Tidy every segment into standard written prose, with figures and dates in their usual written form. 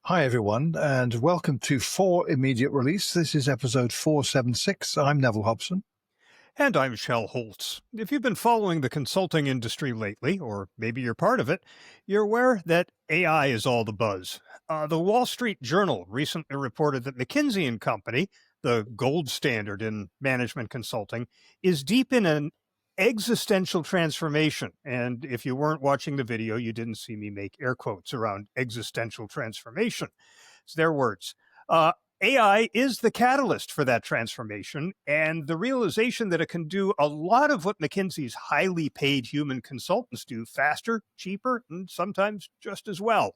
Hi, everyone, and welcome to For Immediate Release. This is episode 476. I'm Neville Hobson. And I'm Shel Holtz. If you've been following the consulting industry lately, or maybe you're part of it, you're aware that AI is all the buzz. The Wall Street Journal recently reported that McKinsey and Company, the gold standard in management consulting, is deep in an existential transformation. And if you weren't watching the video, you didn't see me make air quotes around existential transformation. It's their words. AI is the catalyst for that transformation, and the realization that it can do a lot of what McKinsey's highly paid human consultants do faster, cheaper, and sometimes just as well.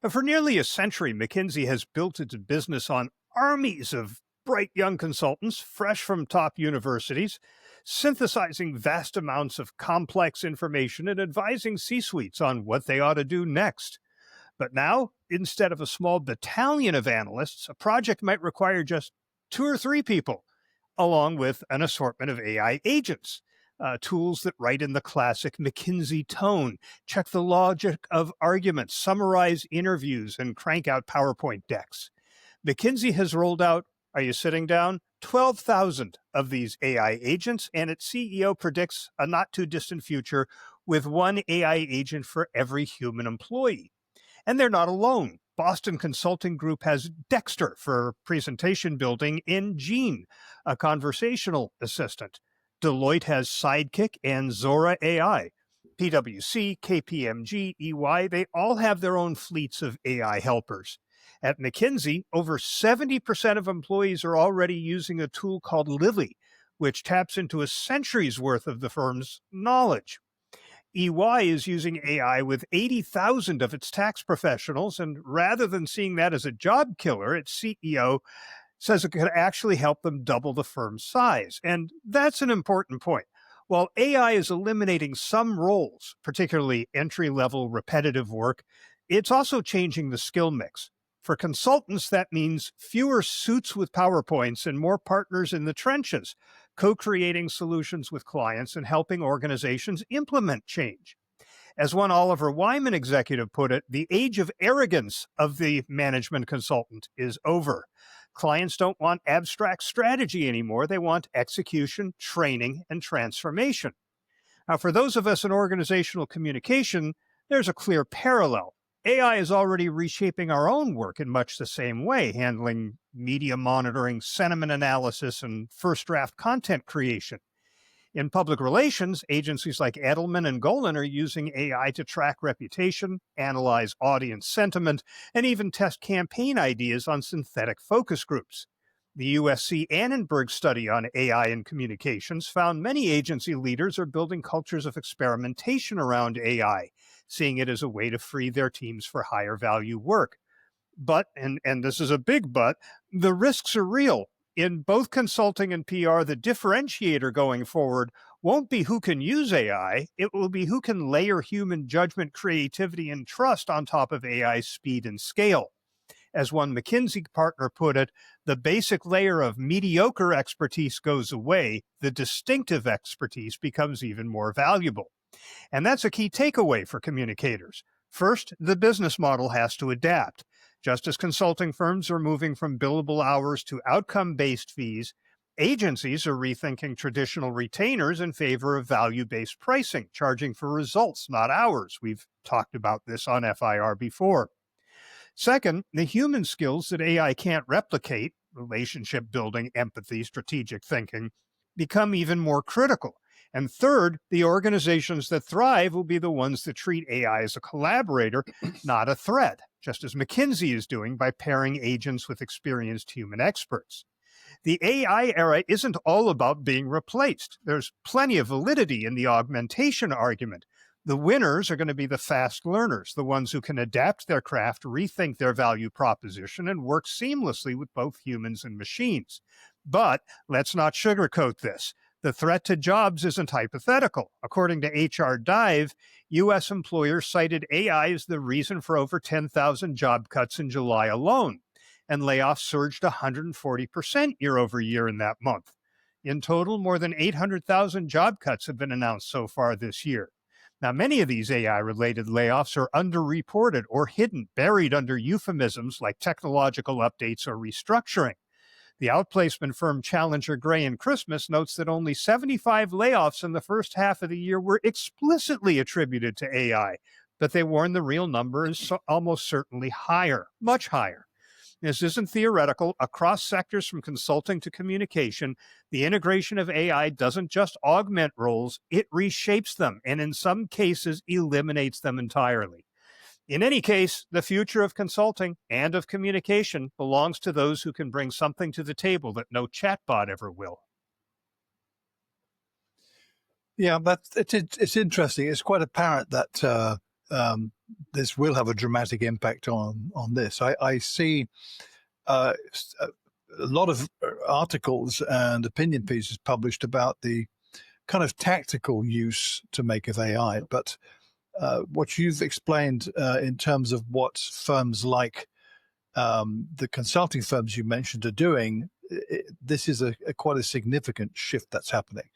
And for nearly a century, McKinsey has built its business on armies of bright young consultants, fresh from top universities, synthesizing vast amounts of complex information and advising C-suites on what they ought to do next. But now, instead of a small battalion of analysts, a project might require just 2 or 3 people, along with an assortment of AI agents, tools that write in the classic McKinsey tone, check the logic of arguments, summarize interviews, and crank out PowerPoint decks. McKinsey has rolled out, are you sitting down? 12,000 of these AI agents, and its CEO predicts a not-too-distant future with one AI agent for every human employee. And they're not alone. Boston Consulting Group has Dexter for presentation building and Gene, a conversational assistant. Deloitte has Sidekick and Zora AI. PwC, KPMG, EY, they all have their own fleets of AI helpers. At McKinsey, over 70% of employees are already using a tool called Lily, which taps into a century's worth of the firm's knowledge. EY is using AI with 80,000 of its tax professionals, and rather than seeing that as a job killer, its CEO says it could actually help them double the firm's size. And that's an important point. While AI is eliminating some roles, particularly entry-level repetitive work, it's also changing the skill mix. For consultants, that means fewer suits with PowerPoints and more partners in the trenches, co-creating solutions with clients and helping organizations implement change. As one Oliver Wyman executive put it, the age of arrogance of the management consultant is over. Clients don't want abstract strategy anymore. They want execution, training, and transformation. Now, for those of us in organizational communication, there's a clear parallel. AI is already reshaping our own work in much the same way, handling media monitoring, sentiment analysis, and first draft content creation. In public relations, agencies like Edelman and Golan are using AI to track reputation, analyze audience sentiment, and even test campaign ideas on synthetic focus groups. The USC Annenberg study on AI in communications found many agency leaders are building cultures of experimentation around AI, seeing it as a way to free their teams for higher value work. But, and this is a big but, the risks are real. In both consulting and PR, the differentiator going forward won't be who can use AI, it will be who can layer human judgment, creativity, and trust on top of AI's speed and scale. As one McKinsey partner put it, the basic layer of mediocre expertise goes away, the distinctive expertise becomes even more valuable. And that's a key takeaway for communicators. First, the business model has to adapt. Just as consulting firms are moving from billable hours to outcome-based fees, agencies are rethinking traditional retainers in favor of value-based pricing, charging for results, not hours. We've talked about this on FIR before. Second, the human skills that AI can't replicate, relationship building, empathy, strategic thinking, become even more critical. And third, the organizations that thrive will be the ones that treat AI as a collaborator, not a threat, just as McKinsey is doing by pairing agents with experienced human experts. The AI era isn't all about being replaced. There's plenty of validity in the augmentation argument. The winners are going to be the fast learners, the ones who can adapt their craft, rethink their value proposition, and work seamlessly with both humans and machines. But let's not sugarcoat this. The threat to jobs isn't hypothetical. According to HR Dive, U.S. employers cited AI as the reason for over 10,000 job cuts in July alone, and layoffs surged 140% year over year in that month. In total, more than 800,000 job cuts have been announced so far this year. Now, many of these AI-related layoffs are underreported or hidden, buried under euphemisms like technological updates or restructuring. The outplacement firm Challenger Gray and Christmas notes that only 75 layoffs in the first half of the year were explicitly attributed to AI, but they warn the real number is almost certainly higher, much higher. This isn't theoretical. Across sectors from consulting to communication, the integration of AI doesn't just augment roles, it reshapes them, and in some cases eliminates them entirely. In any case, the future of consulting and of communication belongs to those who can bring something to the table that no chatbot ever will. Yeah, it's interesting. It's quite apparent that this will have a dramatic impact on this. I see a lot of articles and opinion pieces published about the kind of tactical use to make of AI, but what you've explained in terms of what firms like the consulting firms you mentioned are doing, this is quite a significant shift that's happening.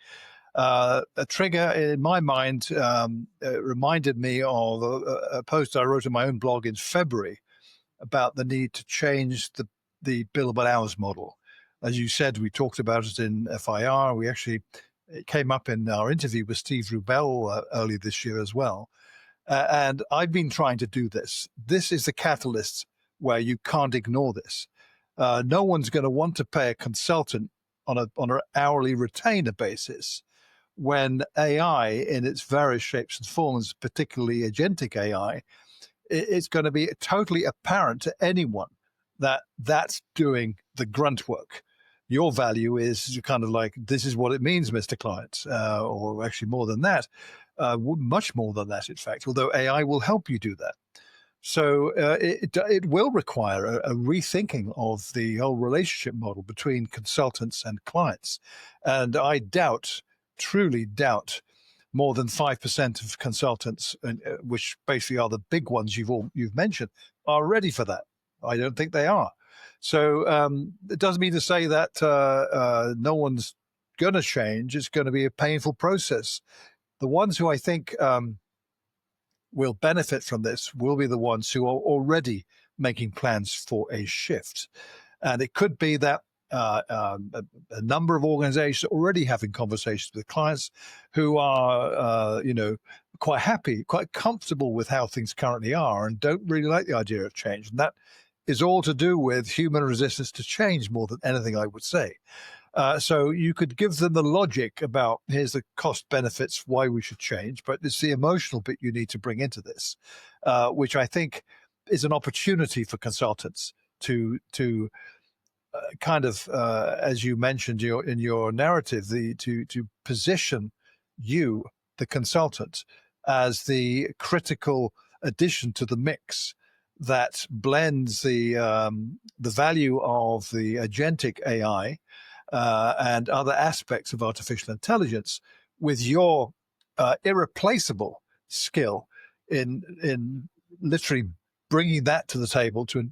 A trigger in my mind reminded me of a post I wrote in my own blog in February about the need to change the billable hours model. As you said, we talked about it in FIR. It came up in our interview with Steve Rubel earlier this year as well. And I've been trying to do this. This is the catalyst where you can't ignore this. No one's going to want to pay a consultant on an hourly retainer basis when AI in its various shapes and forms, particularly agentic AI, it's going to be totally apparent to anyone that that's doing the grunt work. Your value is kind of like, this is what it means, Mr. Client, or actually more than that, much more than that, in fact, although AI will help you do that. So it will require a rethinking of the whole relationship model between consultants and clients. And I truly doubt, more than 5% of consultants, which basically are the big ones you've mentioned, are ready for that. I don't think they are. So it doesn't mean to say that no one's going to change. It's going to be a painful process. The ones who I think will benefit from this will be the ones who are already making plans for a shift. And it could be that a number of organizations are already having conversations with clients who are, quite happy, quite comfortable with how things currently are and don't really like the idea of change. And that is all to do with human resistance to change more than anything, I would say. So you could give them the logic about here's the cost benefits, why we should change, but it's the emotional bit you need to bring into this, which I think is an opportunity for consultants to kind of, as you mentioned in your narrative, to position you, the consultant, as the critical addition to the mix that blends the value of the agentic AI and other aspects of artificial intelligence with your irreplaceable skill in literally bringing that to the table to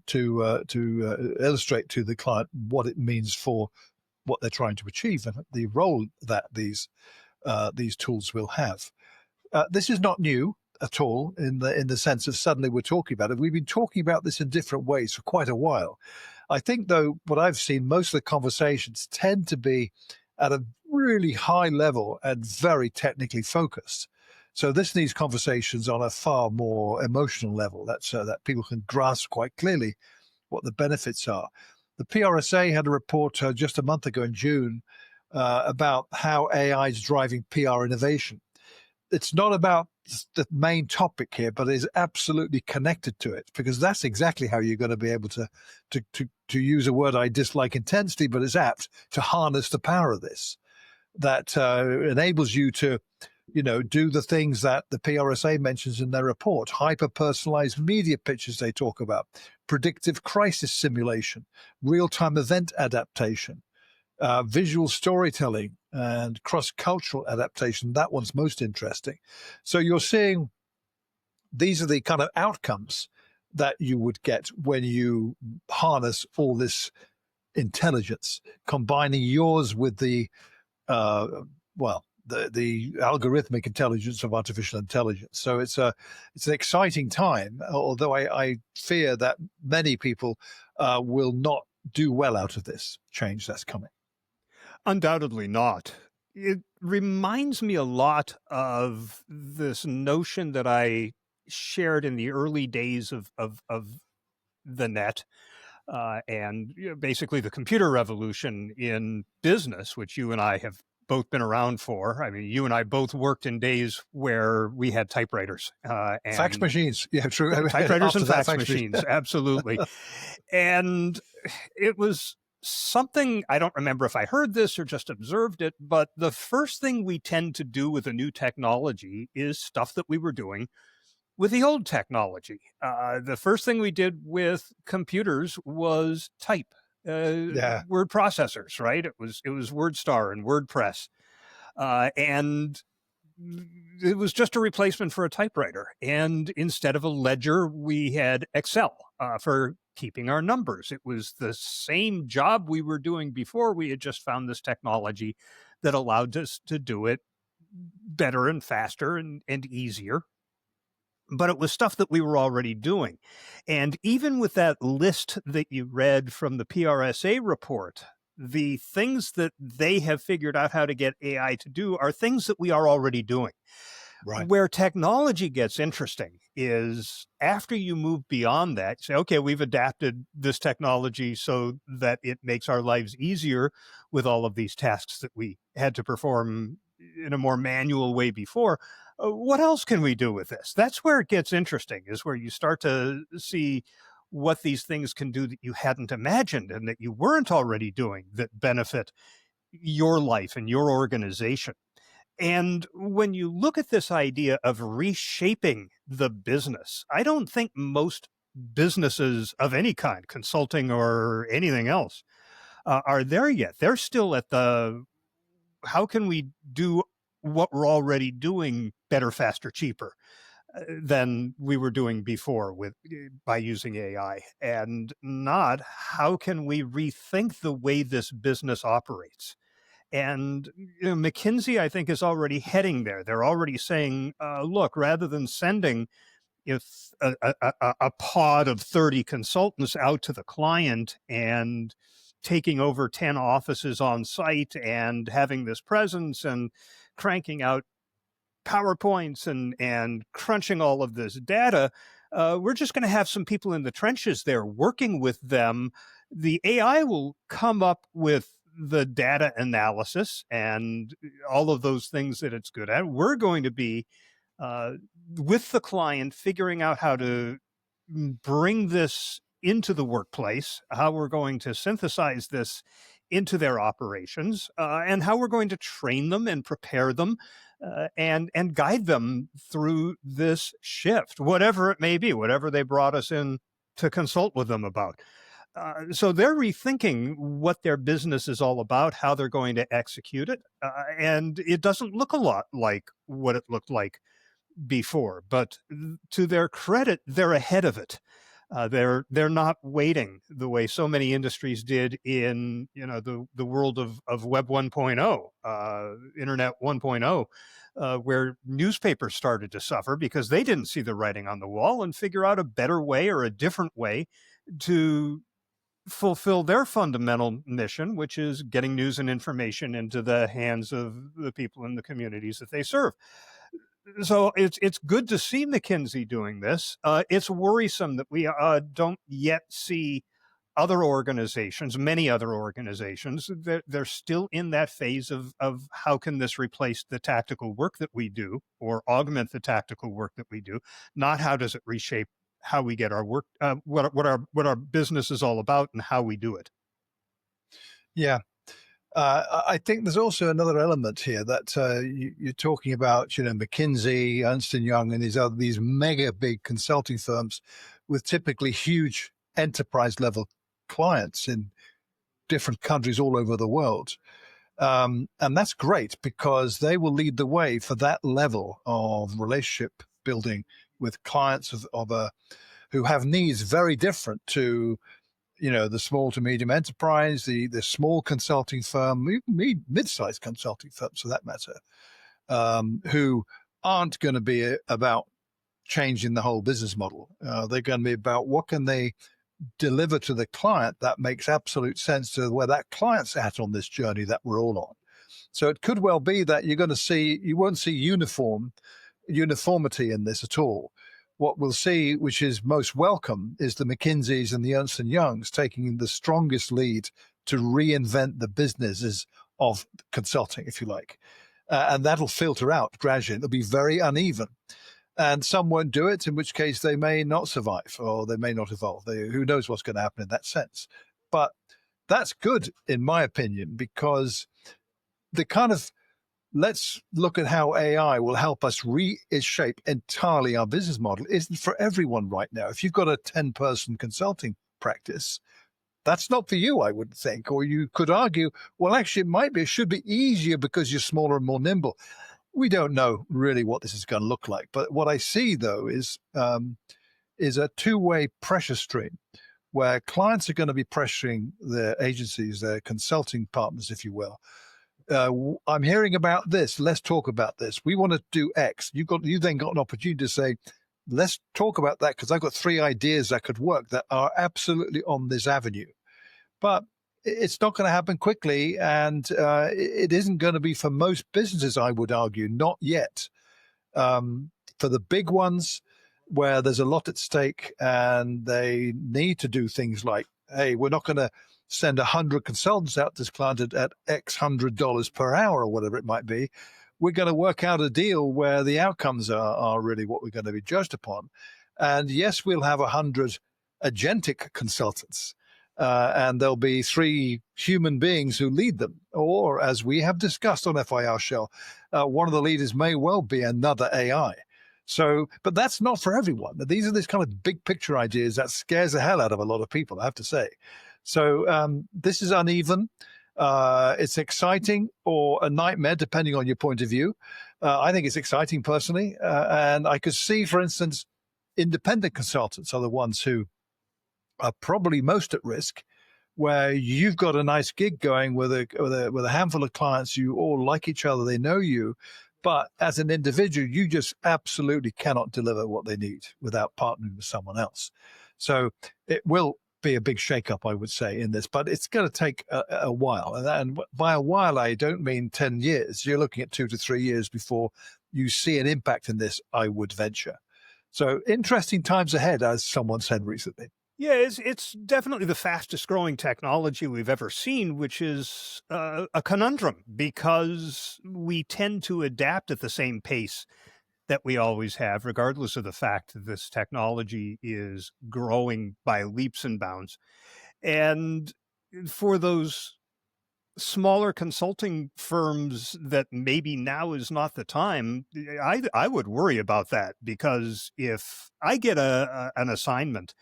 illustrate to the client what it means for what they're trying to achieve and the role that these tools will have. This is not new at all in the sense of suddenly we're talking about it. We've been talking about this in different ways for quite a while. I think, though, what I've seen, most of the conversations tend to be at a really high level and very technically focused. So this needs conversations on a far more emotional level that people can grasp quite clearly what the benefits are. The PRSA had a report just a month ago in June about how AI is driving PR innovation. It's not about the main topic here, but is absolutely connected to it, because that's exactly how you're going to be able to use a word I dislike intensely, but is apt to harness the power of this. That enables you to, do the things that the PRSA mentions in their report: hyper-personalized media pitches they talk about, predictive crisis simulation, real-time event adaptation, visual storytelling, and cross-cultural adaptation. That one's most interesting. So you're seeing these are the kind of outcomes that you would get when you harness all this intelligence, combining yours with the the algorithmic intelligence of artificial intelligence. So it's an exciting time, although I fear that many people will not do well out of this change that's coming. Undoubtedly not. It reminds me a lot of this notion that I shared in the early days of the net, and basically the computer revolution in business, which you and I have both been around for. I mean, you and I both worked in days where we had typewriters Fax and machines. Yeah, true. typewriters and After that, fax machines. Absolutely. And it was something, I don't remember if I heard this or just observed it, but the first thing we tend to do with a new technology is stuff that we were doing with the old technology. The first thing we did with computers was type. Yeah. Word processors, right? It was WordStar and WordPress, and it was just a replacement for a typewriter. And instead of a ledger, we had Excel for keeping our numbers. It was the same job we were doing before. We had just found this technology that allowed us to do it better and faster and easier. But it was stuff that we were already doing. And even with that list that you read from the PRSA report, the things that they have figured out how to get AI to do are things that we are already doing. Right. Where technology gets interesting is after you move beyond that, say, okay, we've adapted this technology so that it makes our lives easier with all of these tasks that we had to perform in a more manual way before. What else can we do with this? That's where it gets interesting, is where you start to see what these things can do that you hadn't imagined and that you weren't already doing that benefit your life and your organization. And when you look at this idea of reshaping the business, I don't think most businesses of any kind, consulting or anything else, are there yet. They're still at the, how can we do what we're already doing better, faster, cheaper than we were doing before by using AI, and not how can we rethink the way this business operates. And McKinsey, I think, is already heading there. They're already saying, look, rather than sending a pod of 30 consultants out to the client and taking over 10 offices on site and having this presence and cranking out PowerPoints and crunching all of this data, we're just going to have some people in the trenches there working with them. The AI will come up with the data analysis and all of those things that it's good at. We're going to be with the client figuring out how to bring this into the workplace, how we're going to synthesize this into their operations, and how we're going to train them and prepare them and guide them through this shift, whatever it may be, whatever they brought us in to consult with them about. So they're rethinking what their business is all about, how they're going to execute it. And it doesn't look a lot like what it looked like before, but to their credit, they're ahead of it. They're not waiting the way so many industries did in the world of Web 1.0, Internet 1.0, where newspapers started to suffer because they didn't see the writing on the wall and figure out a better way or a different way to fulfill their fundamental mission, which is getting news and information into the hands of the people in the communities that they serve. So it's good to see McKinsey doing this. It's worrisome that we don't yet see other organizations, many other organizations, they're still in that phase of how can this replace the tactical work that we do or augment the tactical work that we do, not how does it reshape how we get our work, what our business is all about and how we do it. Yeah. I think there's also another element here that you're talking about, McKinsey, Ernst & Young, and these mega big consulting firms with typically huge enterprise level clients in different countries all over the world. And that's great because they will lead the way for that level of relationship building with clients who have needs very different to the small to medium enterprise, the small consulting firm, mid-sized consulting firms for that matter. who aren't going to be about changing the whole business model. They're going to be about what can they deliver to the client that makes absolute sense to where that client's at on this journey that we're all on. So it could well be that you won't see uniformity in this at all. What we'll see, which is most welcome, is the McKinseys and the Ernst & Youngs taking the strongest lead to reinvent the businesses of consulting, if you like. And that'll filter out gradually. It'll be very uneven. And some won't do it, in which case they may not survive or they may not evolve. Who knows what's going to happen in that sense. But that's good, in my opinion, because the kind of let's look at how AI will help us reshape entirely our business model isn't for everyone right now. If you've got a 10-person consulting practice, that's not for you, I would think. Or you could argue, well, actually, it should be easier because you're smaller and more nimble. We don't know really what this is going to look like. But what I see, though, is a two-way pressure stream where clients are going to be pressuring their agencies, their consulting partners, if you will. I'm hearing about this. Let's talk about this. We want to do X. You then got an opportunity to say, let's talk about that because I've got 3 ideas that could work that are absolutely on this avenue. But it's not going to happen quickly, and it isn't going to be for most businesses, I would argue, not yet. For the big ones, where there's a lot at stake and they need to do things like, hey, we're not going to send 100 consultants out to this client at X $100 per hour or whatever it might be. We're going to work out a deal where the outcomes are really what we're going to be judged upon. And yes, we'll have 100 agentic consultants. And there'll be 3 human beings who lead them. Or, as we have discussed on FIR, Shel, one of the leaders may well be another AI. So, but that's not for everyone. These are this kind of big picture ideas that scares the hell out of a lot of people, I have to say. So this is uneven. It's exciting or a nightmare, depending on your point of view. I think it's exciting personally. And I could see, for instance, independent consultants are the ones who are probably most at risk, where you've got a nice gig going with a handful of clients. You all like each other. They know you. But as an individual, you just absolutely cannot deliver what they need without partnering with someone else. So it will be a big shakeup, I would say, in this, but it's going to take a while. And by a while, I don't mean 10 years. You're looking at 2 to 3 years before you see an impact in this, I would venture. So interesting times ahead, as someone said recently. Yeah, it's definitely the fastest growing technology we've ever seen, which is a conundrum because we tend to adapt at the same pace that we always have, regardless of the fact that this technology is growing by leaps and bounds. And for those smaller consulting firms that maybe now is not the time, I would worry about that, because if I get an assignment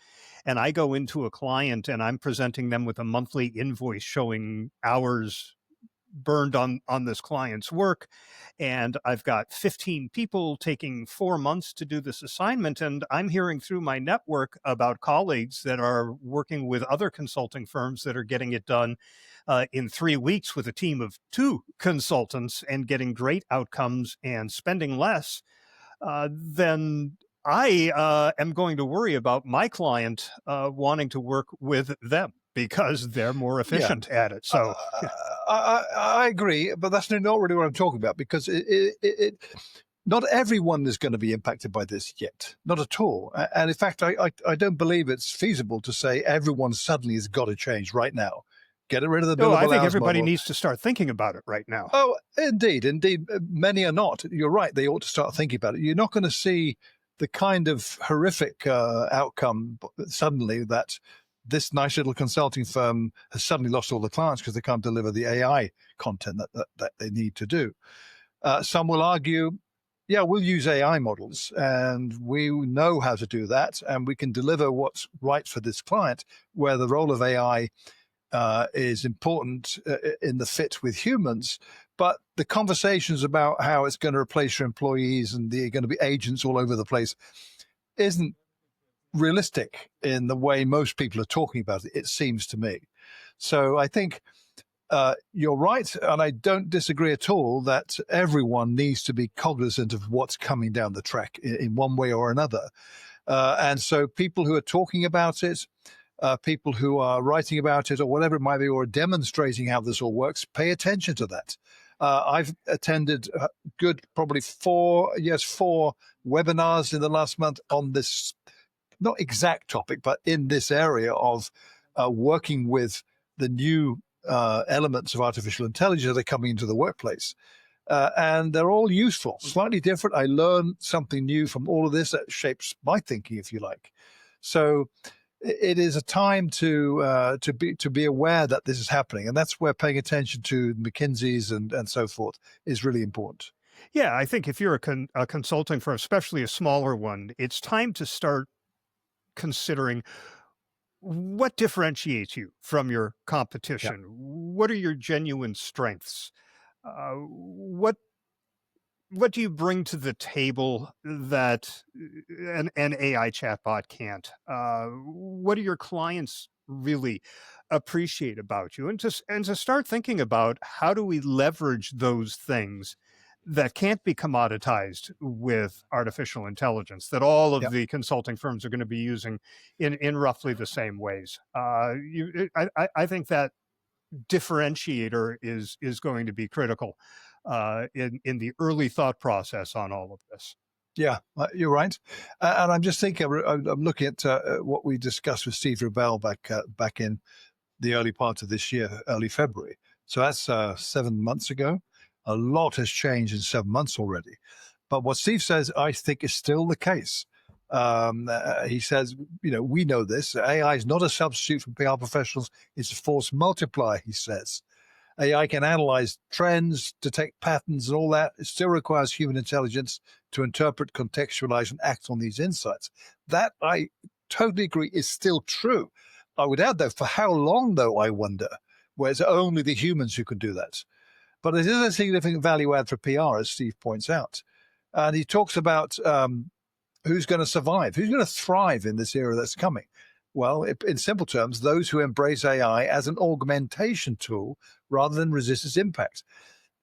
and I go into a client and I'm presenting them with a monthly invoice showing hours burned on this client's work, and I've got 15 people taking 4 months to do this assignment, and I'm hearing through my network about colleagues that are working with other consulting firms that are getting it done in 3 weeks with a team of 2 consultants and getting great outcomes and spending less, then I am going to worry about my client wanting to work with them because they're more efficient at it. So I agree, but that's not really what I'm talking about, because not everyone is going to be impacted by this yet, not at all. And in fact, I don't believe it's feasible to say everyone suddenly has got to change right now. Get rid of the billable hours model. I think everybody needs to start thinking about it right now. Oh, indeed. Many are not. You're right. They ought to start thinking about it. You're not going to see the kind of horrific outcome suddenly that this nice little consulting firm has suddenly lost all the clients because they can't deliver the AI content that they need to do. Some will argue, yeah, we'll use AI models and we know how to do that and we can deliver what's right for this client, where the role of AI is important in the fit with humans. But the conversations about how it's going to replace your employees and they're going to be agents all over the place isn't realistic in the way most people are talking about it, it seems to me. So I think You're right, and I don't disagree at all that everyone needs to be cognizant of what's coming down the track in one way or another. And so people who are talking about it, people who are writing about it, or whatever it might be, or demonstrating how this all works, pay attention to that. I've attended probably four webinars in the last month on this, not exact topic, but in this area of working with the new elements of artificial intelligence that are coming into the workplace. And they're all useful, slightly different. I learn something new from all of this that shapes my thinking, if you like. So it is a time to be aware that this is happening, and that's where paying attention to McKinsey's and so forth is really important. Yeah, I think if you're a consulting firm, especially a smaller one, it's time to start considering what differentiates you from your Yeah, competition. What are your genuine strengths? What do you bring to the table that an AI chatbot can't? What do your clients really appreciate about you? And to start thinking about how do we leverage those things that can't be commoditized with artificial intelligence that all of yeah. the consulting firms are going to be using in roughly the same ways. I think that differentiator is going to be critical in the early thought process on all of this. Yeah, you're right. And I'm just thinking, I'm looking at what we discussed with Steve Rubell back in the early part of this year, early February. So that's 7 months ago. A lot has changed in 7 months already. But what Steve says, I think, is still the case. He says, we know this. AI is not a substitute for PR professionals. It's a force multiplier, he says. AI can analyze trends, detect patterns, and all that. It still requires human intelligence to interpret, contextualize, and act on these insights. That, I totally agree, is still true. I would add, though, for how long, though, I wonder, where it's only the humans who can do that. But it is a significant value add for PR, as Steve points out. And he talks about who's going to survive, who's going to thrive in this era that's coming. Well, in simple terms, those who embrace AI as an augmentation tool rather than resist its impact.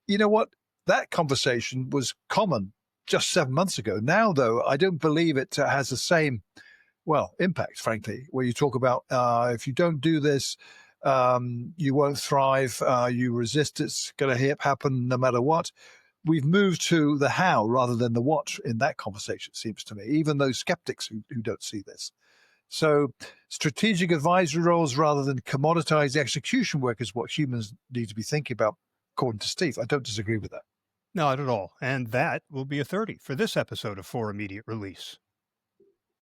You know what? That conversation was common just 7 months ago. Now, though, I don't believe it has the same, impact, frankly, where you talk about if you don't do this, you won't thrive, you resist, it's going to happen no matter what. We've moved to the how rather than the what in that conversation, it seems to me, even those skeptics who don't see this. So strategic advisory roles rather than commoditized execution work is what humans need to be thinking about, according to Steve. I don't disagree with that. Not at all. And that will be a 30 for this episode of For Immediate Release.